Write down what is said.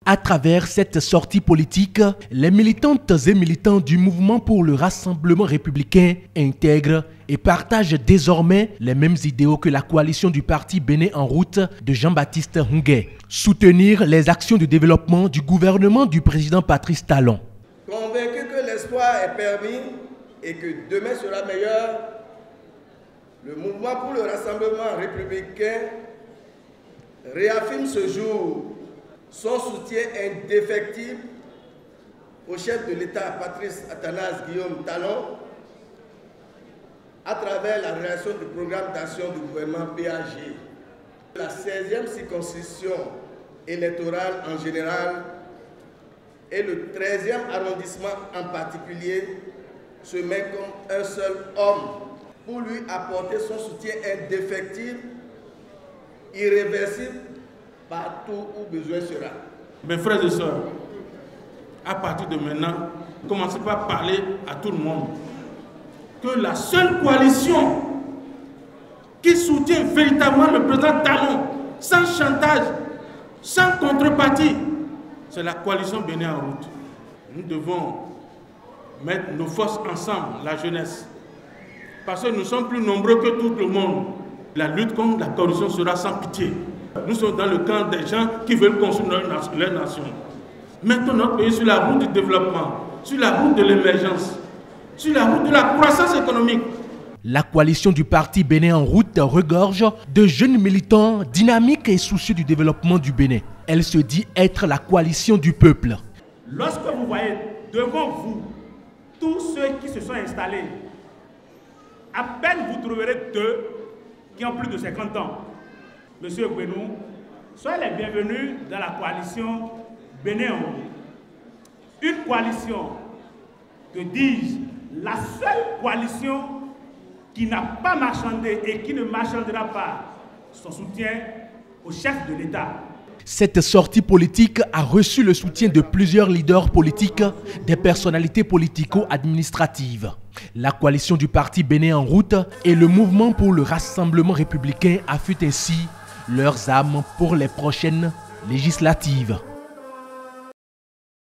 À travers cette sortie politique, les militantes et militants du mouvement pour le rassemblement républicain intègrent et partagent désormais les mêmes idéaux que la coalition du parti Bénin en route de Jean-Baptiste Hunguet. Soutenir les actions de développement du gouvernement du président Patrice Talon. Convaincu que l'espoir est permis et que demain sera meilleur, le mouvement pour le rassemblement républicain réaffirme ce jour son soutien indéfectible au chef de l'État Patrice Athanase Guillaume Talon à travers la réalisation du programme d'action du gouvernement PAG. La 16e circonscription électorale en général et le 13e arrondissement en particulier se met comme un seul homme pour lui apporter son soutien indéfectible, irréversible, partout où besoin sera. Mes frères et sœurs, à partir de maintenant, commencez par parler à tout le monde que la seule coalition qui soutient véritablement le président Talon, sans chantage, sans contrepartie, c'est la coalition Bénin en route. Nous devons mettre nos forces ensemble, la jeunesse, parce que nous sommes plus nombreux que tout le monde. La lutte contre la corruption sera sans pitié. Nous sommes dans le camp des gens qui veulent construire leur nation. Mettons notre pays sur la route du développement, sur la route de l'émergence, sur la route de la croissance économique. La coalition du parti Bénin en route regorge de jeunes militants dynamiques et soucieux du développement du Bénin. Elle se dit être la coalition du peuple. Lorsque vous voyez devant vous tous ceux qui se sont installés, à peine vous trouverez deux qui ont plus de 50 ans. Monsieur Gwenou, soyez les bienvenus dans la coalition Bénin en route. Une coalition, que dis-je, la seule coalition qui n'a pas marchandé et qui ne marchandera pas son soutien au chef de l'État. Cette sortie politique a reçu le soutien de plusieurs leaders politiques, des personnalités politico-administratives. La coalition du parti Bénin en route et le mouvement pour le rassemblement républicain affûtent ainsi leurs âmes pour les prochaines législatives.